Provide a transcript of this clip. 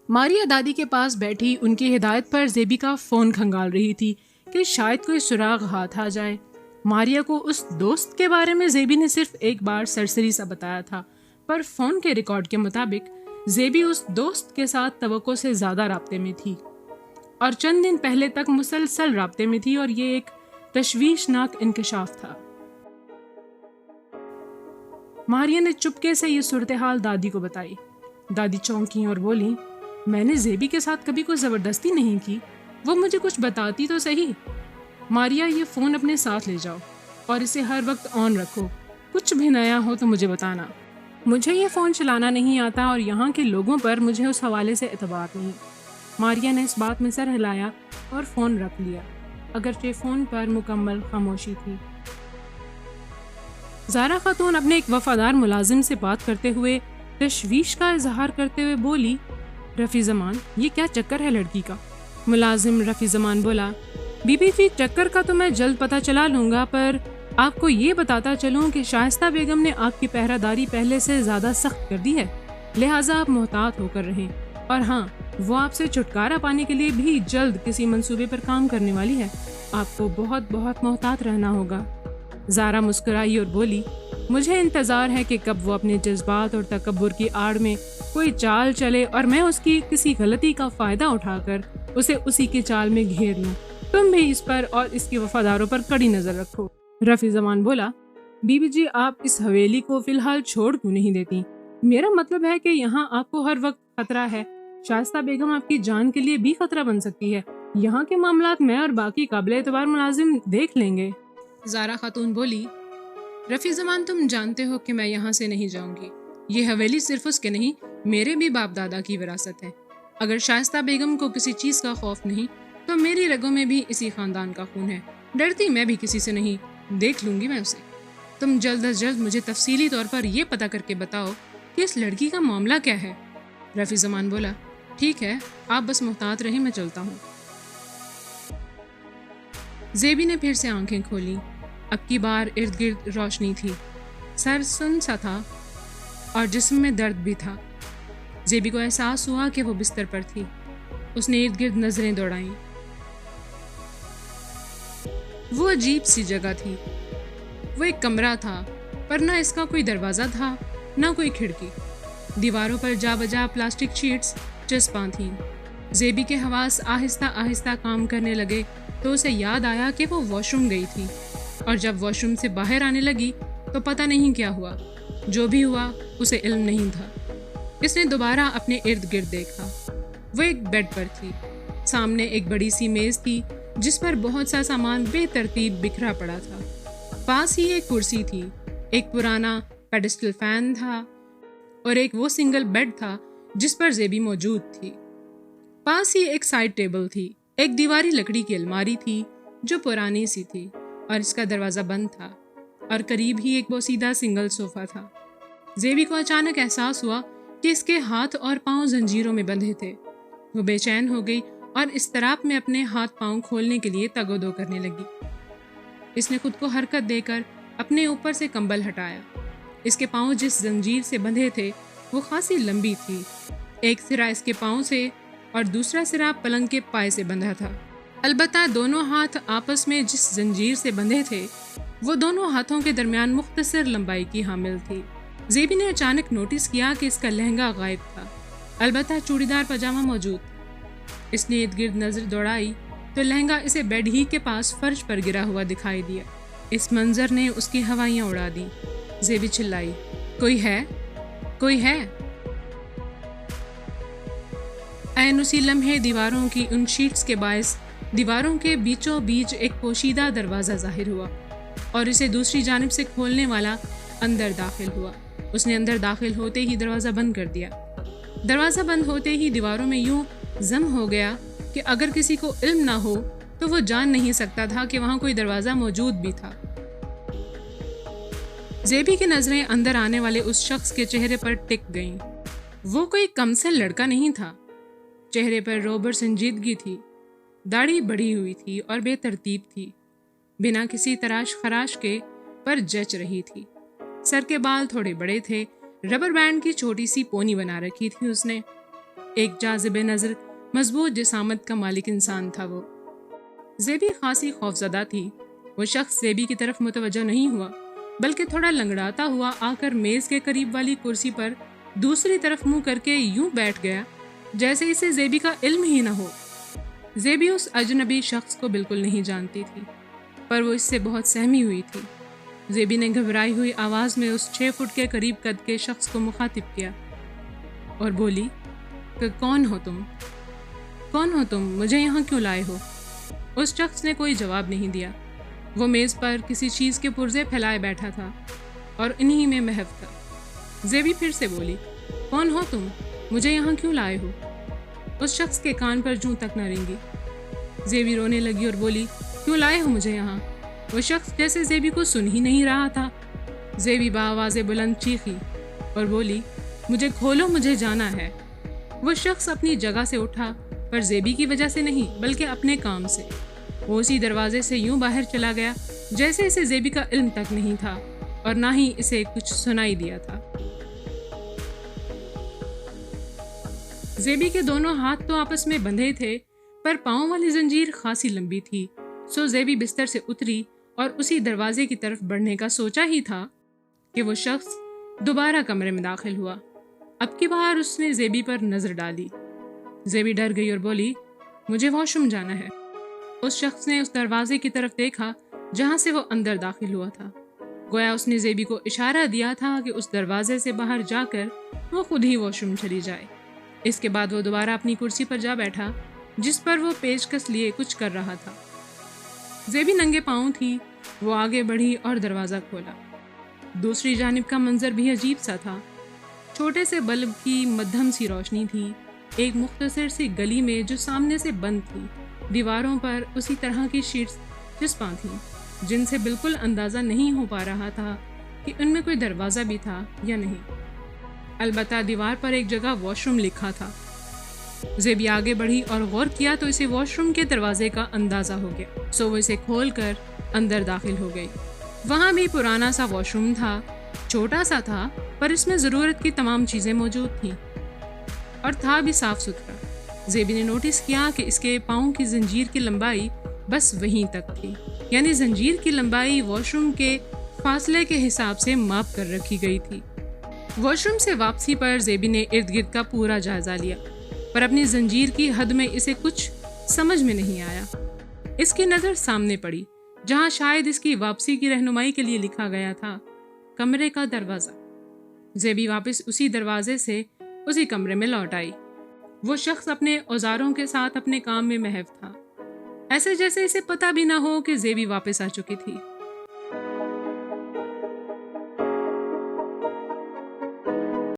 ماریا دادی کے پاس بیٹھی ان کی ہدایت پر زیبی کا فون کھنگال رہی تھی کہ شاید کوئی سراغ ہاتھ آ جائے۔ ماریا کو اس دوست کے بارے میں زیبی نے صرف ایک بار سرسری سا بتایا تھا، پر فون کے ریکارڈ کے مطابق زیبی اس دوست کے ساتھ توقع سے زیادہ رابطے میں تھی اور چند دن پہلے تک مسلسل رابطے میں تھی، اور یہ ایک تشویشناک انکشاف تھا۔ ماریا نے چپکے سے یہ صورتحال دادی کو بتائی۔ دادی چونکیں اور بولی، میں نے زیبی کے ساتھ کبھی کوئی زبردستی نہیں کی، وہ مجھے کچھ بتاتی تو صحیح۔ ماریا، یہ فون اپنے ساتھ لے جاؤ اور اسے ہر وقت آن رکھو، کچھ بھی نیا ہو تو مجھے بتانا۔ مجھے یہ فون چلانا نہیں آتا اور یہاں کے لوگوں پر مجھے اس حوالے سے اعتبار نہیں۔ ماریا نے اس بات میں سر ہلایا اور فون رکھ لیا، اگرچہ فون پر مکمل خاموشی تھی۔ زہرا خاتون اپنے ایک وفادار ملازم سے بات کرتے ہوئے تشویش کا اظہار کرتے ہوئے بولی، رفیع زمان، یہ کیا چکر ہے لڑکی کا؟ ملازم رفیع زمان بولا، بی بی جی، چکر کا تو میں جلد پتہ چلا لوں گا، پر آپ کو یہ بتاتا چلوں کہ شائستہ بیگم نے آپ کی پہرہ داری پہلے سے زیادہ سخت کر دی ہے، لہٰذا آپ محتاط ہو کر رہیں، اور ہاں، وہ آپ سے چھٹکارا پانے کے لیے بھی جلد کسی منصوبے پر کام کرنے والی ہے، آپ کو بہت بہت محتاط رہنا ہوگا۔ زہرا مسکرائی اور بولی، مجھے انتظار ہے کہ کب وہ اپنے جذبات اور تکبر کی آڑ میں کوئی چال چلے اور میں اس کی کسی غلطی کا فائدہ اٹھا کر اسے اسی کے چال میں گھیر لوں۔ تم بھی اس پر اور اس کے وفاداروں پر کڑی نظر رکھو۔ رفیع زمان بولا، بی بی جی، آپ اس حویلی کو فی الحال چھوڑ کیوں نہیں دیتی؟ میرا مطلب ہے کہ یہاں آپ کو ہر وقت خطرہ ہے، شائستہ بیگم آپ کی جان کے لیے بھی خطرہ بن سکتی ہے، یہاں کے معاملات میں اور باقی قابل اعتبار ملازم دیکھ لیں گے۔ زہرا خاتون بولی، رفیع زمان، تم جانتے ہو کہ میں یہاں سے نہیں جاؤں گی، یہ حویلی صرف اس کے نہیں، میرے بھی باپ دادا کی وراثت ہے، اگر شائستہ بیگم کو کسی چیز کا خوف نہیں تو میری رگوں میں بھی اسی خاندان کا خون ہے، ڈرتی میں بھی کسی سے نہیں، دیکھ لوں گی میں اسے۔ تم جلد از جلد مجھے تفصیلی طور پر یہ پتہ کر کے بتاؤ کہ اس لڑکی کا معاملہ کیا ہے۔ رفیع زمان بولا، ٹھیک ہے، آپ بس محتاط رہیں، میں چلتا ہوں۔ زیبی نے پھر سے آنکھیں کھولیں، اب کی بار ارد گرد روشنی تھی، سر سن سا تھا اور جسم میں درد بھی تھا۔ زیبی کو احساس ہوا کہ وہ بستر پر تھی، اس نے ارد گرد نظریں دوڑائیں۔ وہ عجیب سی جگہ تھی، وہ ایک کمرہ تھا، پر نہ اس کا کوئی دروازہ تھا نہ کوئی کھڑکی، دیواروں پر جا بجا پلاسٹک شیٹس چسپاں تھیں۔ زیبی کے حواس آہستہ آہستہ کام کرنے لگے تو اسے یاد آیا کہ وہ واش روم گئی تھی، اور جب واش روم سے باہر آنے لگی تو پتہ نہیں کیا ہوا، جو بھی ہوا اسے علم نہیں تھا۔ اس نے دوبارہ اپنے ارد گرد دیکھا، وہ ایک بیڈ پر تھی، سامنے ایک بڑی سی میز تھی جس پر بہت سا سامان بے ترتیب بکھرا پڑا تھا، پاس ہی ایک کرسی تھی، ایک پرانا پیڈسٹل فین تھا اور ایک وہ سنگل بیڈ تھا جس پر زیبی موجود تھی۔ پاس ہی ایک سائیڈ ٹیبل تھی، ایک دیواری لکڑی کی الماری تھی جو پرانی سی تھی اور اس کا دروازہ بند تھا، اور قریب ہی ایک بوسیدہ سنگل صوفہ تھا۔ زیبی کو اچانک احساس ہوا کہ اس کے ہاتھ اور پاؤں زنجیروں میں بندھے تھے، وہ بے چین ہو گئی اور اضطراب میں اپنے ہاتھ پاؤں کھولنے کے لیے تگ و دو کرنے لگی۔ اس نے خود کو حرکت دے کر اپنے اوپر سے کمبل ہٹایا۔ اس کے پاؤں جس زنجیر سے بندھے تھے وہ خاصی لمبی تھی، ایک سرا اس کے پاؤں سے اور دوسرا سرا پلنگ کے پائے سے بندھا تھا، البتہ دونوں ہاتھ آپس میں جس زنجیر سے بندھے تھے وہ دونوں ہاتھوں کے درمیان مختصر لمبائی کی حامل تھی۔ زیبی نے اچانک نوٹس کیا کہ اس کا لہنگا غائب تھا، البتہ چوڑی دار پاجامہ موجود تھا۔ اس نے ارد گرد نظر دوڑائی تو لہنگا اسے بیڈ ہی کے پاس فرش پر گرا ہوا دکھائی دیا۔ اس منظر نے اس کی ہوائیاں اڑا دیں۔ زیبی چلائی، کوئی ہے؟ کوئی ہے؟ عین اسی لمحے دیواروں کی ان شیٹس کے باعث دیواروں کے بیچوں بیچ ایک پوشیدہ دروازہ ظاہر ہوا اور اسے دوسری جانب سے کھولنے والا اندر داخل ہوا۔ اس نے اندر داخل ہوتے ہی دروازہ بند کر دیا۔ دروازہ بند ہوتے ہی دیواروں میں یوں ضم ہو گیا کہ اگر کسی کو علم نہ ہو تو وہ جان نہیں سکتا تھا کہ وہاں کوئی دروازہ موجود بھی تھا۔ زیبی کی نظریں اندر آنے والے اس شخص کے چہرے پر ٹک گئیں۔ وہ کوئی کمسن لڑکا نہیں تھا، چہرے پر روب اور سنجیدگی تھی، داڑھی بڑھی ہوئی تھی اور بے ترتیب تھی، بنا کسی تراش خراش کے پر جچ رہی تھی۔ سر کے بال تھوڑے بڑے تھے، ربر بینڈ کی چھوٹی سی پونی بنا رکھی تھی اس نے۔ ایک جاذب نظر مضبوط جسامت کا مالک انسان تھا وہ۔ زیبی خاصی خوفزدہ تھی۔ وہ شخص زیبی کی طرف متوجہ نہیں ہوا، بلکہ تھوڑا لنگڑاتا ہوا آ کر میز کے قریب والی کرسی پر دوسری طرف منہ کر کے یوں بیٹھ گیا جیسے اسے زیبی کا علم ہی نہ ہو۔ زیبی اس اجنبی شخص کو بالکل نہیں جانتی تھی، پر وہ اس سے بہت سہمی ہوئی تھی۔ زیبی نے گھبرائی ہوئی آواز میں اس 6 فٹ کے قریب قد کے شخص کو مخاطب کیا اور بولی کہ کون ہو تم؟ مجھے یہاں کیوں لائے ہو؟ اس شخص نے کوئی جواب نہیں دیا۔ وہ میز پر کسی چیز کے پرزے پھیلائے بیٹھا تھا اور انہی میں محو تھا۔ زیبی پھر سے بولی، کون ہو تم؟ مجھے یہاں کیوں لائے ہو؟ اس شخص کے کان پر جوں تک نہ رینگی۔ زیبی رونے لگی اور بولی، کیوں لائے ہو مجھے یہاں؟ وہ شخص جیسے زیبی کو سن ہی نہیں رہا تھا۔ زیبی بآواز بلند چیخی اور بولی، مجھے کھولو، مجھے جانا ہے۔ وہ شخص اپنی جگہ سے اٹھا، پر زیبی کی وجہ سے نہیں بلکہ اپنے کام سے۔ وہ اسی دروازے سے یوں باہر چلا گیا جیسے اسے زیبی کا علم تک نہیں تھا اور نہ ہی اسے کچھ سنائی دیا تھا۔ زیبی کے دونوں ہاتھ تو آپس میں بندھے تھے، پر پاؤں والی زنجیر خاصی لمبی تھی، سو زیبی بستر سے اتری اور اسی دروازے کی طرف بڑھنے کا سوچا ہی تھا کہ وہ شخص دوبارہ کمرے میں داخل ہوا۔ اب کی بار اس نے زیبی پر نظر ڈالی۔ زیبی ڈر گئی اور بولی، مجھے واش روم جانا ہے۔ اس شخص نے اس دروازے کی طرف دیکھا جہاں سے وہ اندر داخل ہوا تھا، گویا اس نے زیبی کو اشارہ دیا تھا کہ اس دروازے سے باہر جا کر وہ خود ہی واش روم چلی جائے۔ اس کے بعد وہ دوبارہ اپنی کرسی پر جا بیٹھا جس پر وہ پیچکس لیے کچھ کر رہا تھا۔ زیبی ننگے پاؤں تھی۔ وہ آگے بڑھی اور دروازہ کھولا۔ دوسری جانب کا منظر بھی عجیب سا تھا۔ چھوٹے سے بلب کی مدھم سی روشنی تھی، ایک مختصر سی گلی میں جو سامنے سے بند تھی۔ دیواروں پر اسی طرح کی شیٹس چسپاں تھیں جن سے بالکل اندازہ نہیں ہو پا رہا تھا کہ ان میں کوئی دروازہ بھی تھا یا نہیں۔ البتہ دیوار پر ایک جگہ واش روم لکھا تھا۔ زیبی آگے بڑھی اور غور کیا تو اسے واش روم کے دروازے کا اندازہ ہو گیا، سو وہ اسے کھول کر اندر داخل ہو گئی۔ وہاں بھی پرانا سا واش روم تھا، چھوٹا سا تھا، پر اس میں ضرورت کی تمام چیزیں موجود تھیں اور تھا بھی صاف ستھرا۔ زیبی نے نوٹس کیا کہ اس کے پاؤں کی زنجیر کی لمبائی بس وہیں تک تھی، یعنی زنجیر کی لمبائی واش روم کے فاصلے کے حساب سے ماپ کر رکھی گئی تھی۔ واش روم سے واپسی پر زیبی نے ارد گرد کا پورا جائزہ لیا، پر اپنی زنجیر کی حد میں اسے کچھ سمجھ میں نہیں آیا۔ اس کی نظر سامنے پڑی جہاں شاید اس کی واپسی کی رہنمائی کے لیے لکھا گیا تھا، کمرے کا دروازہ۔ زیبی واپس اسی دروازے سے اسی کمرے میں لوٹ آئی۔ وہ شخص اپنے اوزاروں کے ساتھ اپنے کام میں محو تھا، ایسے جیسے اسے پتہ بھی نہ ہو کہ زیبی واپس آ چکی تھی۔